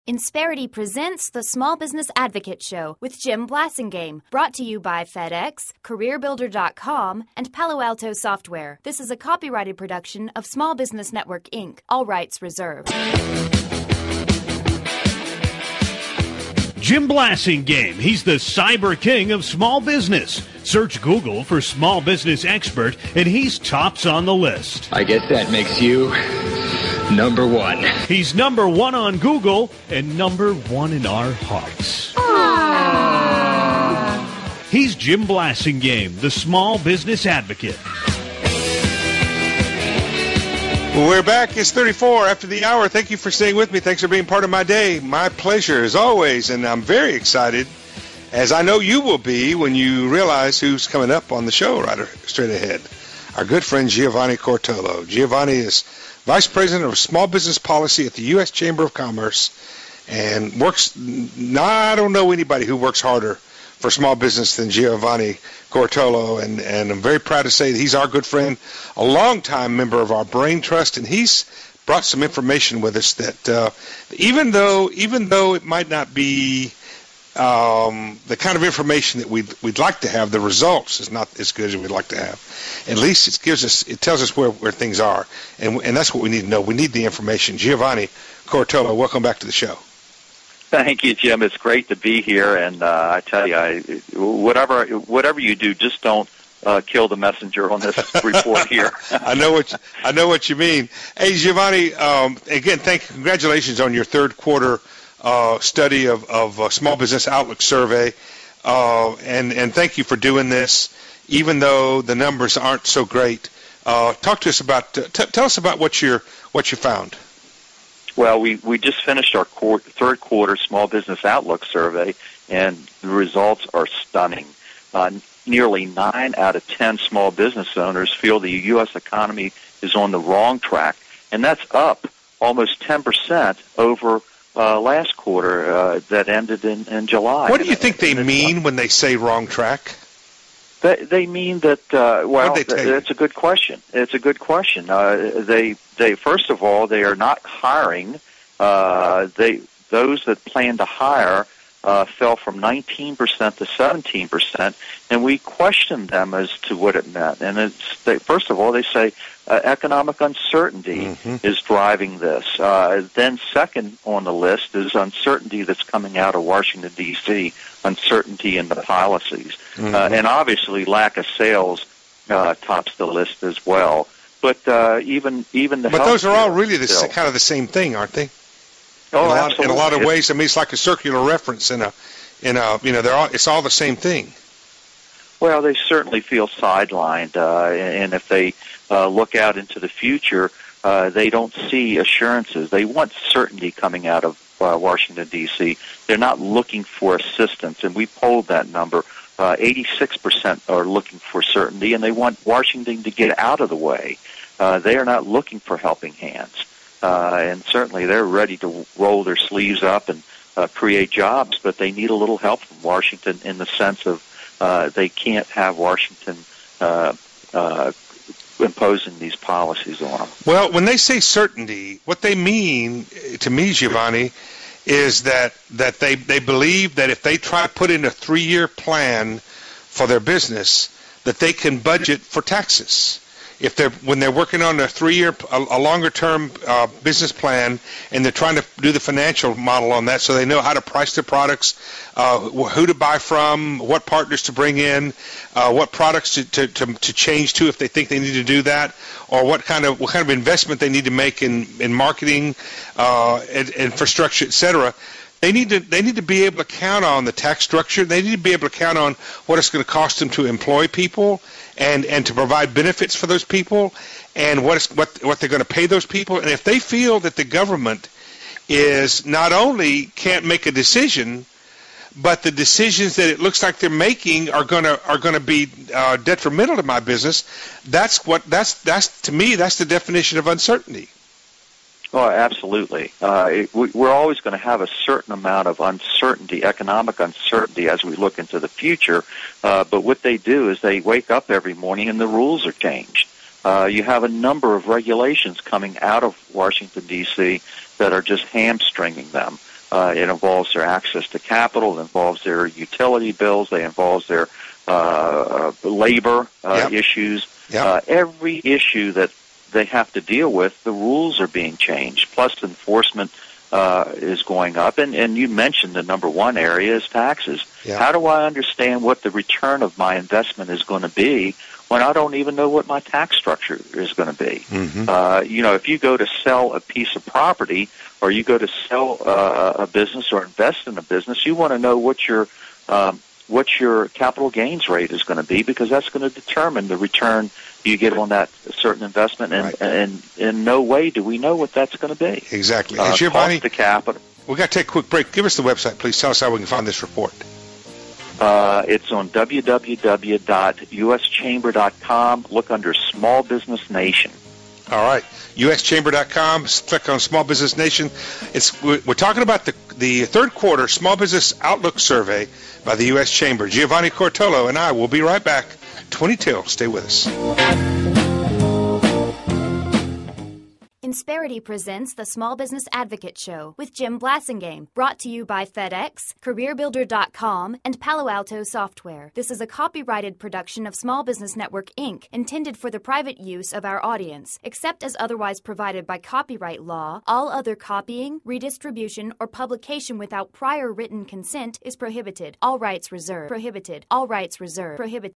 Insperity presents the Small Business Advocate Show with Jim Blasingame, brought to you by FedEx, CareerBuilder.com, and Palo Alto Software. This is a copyrighted production of Small Business Network, Inc., all rights reserved. Jim Blasingame, he's the cyber king of small business. Search Google for small business expert, and he's tops on the list. I guess that makes you number one. He's number one on Google and number one in our hearts. Aww. He's Jim Blasingame, the small business advocate. We're back. It's 34 after the hour. Thank you for staying with me. Thanks for being part of my day. My pleasure, as always, and I'm very excited, as I know you will be when you realize who's coming up on the show right straight ahead. Our good friend Giovanni Coratolo. Giovanni is Vice President of Small Business Policy at the U.S. Chamber of Commerce and works, I don't know anybody who works harder for small business than Giovanni Coratolo, and I'm very proud to say that he's our good friend, a longtime member of our Brain Trust, and he's brought some information with us that even though it might not be the kind of information that we'd like to have, the results is not as good as we'd like to have. At least it tells us where things are, and that's what we need to know. We need the information. Giovanni Coratolo, welcome back to the show. Thank you, Jim. It's great to be here, and I tell you, whatever you do, just don't kill the messenger on this report here. I know what you mean. Hey, Giovanni, again, congratulations on your third quarter study of Small Business Outlook survey, and thank you for doing this, even though the numbers aren't so great. Talk to us about tell us about what you found. Well, we just finished our third quarter Small Business Outlook survey, and the results are stunning. Nearly 9 out of 10 small business owners feel the U.S. economy is on the wrong track, and that's up almost 10% over last quarter that ended in July. What do you think they mean when they say wrong track? They mean that, it's a good question. It's a good question. They first of all, they are not hiring. Those that plan to hire fell from 19% to 17%, and we questioned them as to what it meant. And first of all, they say economic uncertainty is driving this. Then second on the list is uncertainty that's coming out of Washington, D.C., uncertainty in the policies. And obviously lack of sales tops the list as well. But even the But those are all really kind of the same thing, aren't they? Oh, in a lot of ways. I mean, it's like a circular reference it's all the same thing. Well, they certainly feel sidelined, and if they look out into the future, they don't see assurances. They want certainty coming out of Washington, D.C. They're not looking for assistance, and we polled that number. 86% are looking for certainty, and they want Washington to get out of the way. They are not looking for helping hands. And certainly they're ready to roll their sleeves up and create jobs, but they need a little help from Washington in the sense of they can't have Washington imposing these policies on them. Well, when they say certainty, what they mean to me, Giovanni, is that they believe that if they try to put in a 3-year plan for their business, that they can budget for taxes. When they're working on a longer-term business plan, and they're trying to do the financial model on that, so they know how to price their products, who to buy from, what partners to bring in, what products to change to if they think they need to do that, or what kind of investment they need to make in marketing, infrastructure, etc. They need to be able to count on the tax structure. They need to be able to count on what it's going to cost them to employ people and to provide benefits for those people, and what they're going to pay those people. And if they feel that the government is not only can't make a decision, but the decisions that it looks like they're making are going to be detrimental to my business, that's to me that's the definition of uncertainty. Oh, absolutely. We're always going to have a certain amount of uncertainty, economic uncertainty, as we look into the future. But what they do is they wake up every morning and the rules are changed. You have a number of regulations coming out of Washington, D.C. that are just hamstringing them. It involves their access to capital. It involves their utility bills. It involves their labor issues. Yep. Every issue that they have to deal with, the rules are being changed. Plus, enforcement is going up. And you mentioned the number one area is taxes. Yep. How do I understand what the return of my investment is going to be when I don't even know what my tax structure is going to be? Mm-hmm. If you go to sell a piece of property or you go to sell a business or invest in a business, you want to know what your capital gains rate is going to be, because that's going to determine the return you get on that certain investment. And in no way do we know what that's going to be. Exactly. Giovanni, cost to capital. We've got to take a quick break. Give us the website, please. Tell us how we can find this report. It's on www.uschamber.com. Look under Small Business Nation. All right. uschamber.com. Click on Small Business Nation. We're talking about the third quarter Small Business Outlook Survey by the U.S. Chamber. Giovanni Coratolo and I will be right back. 22. Stay with us. Insperity presents the Small Business Advocate Show with Jim Blasingame, brought to you by FedEx, CareerBuilder.com, and Palo Alto Software. This is a copyrighted production of Small Business Network, Inc., intended for the private use of our audience. Except as otherwise provided by copyright law, all other copying, redistribution, or publication without prior written consent is prohibited. All rights reserved. Prohibited. All rights reserved. Prohibited.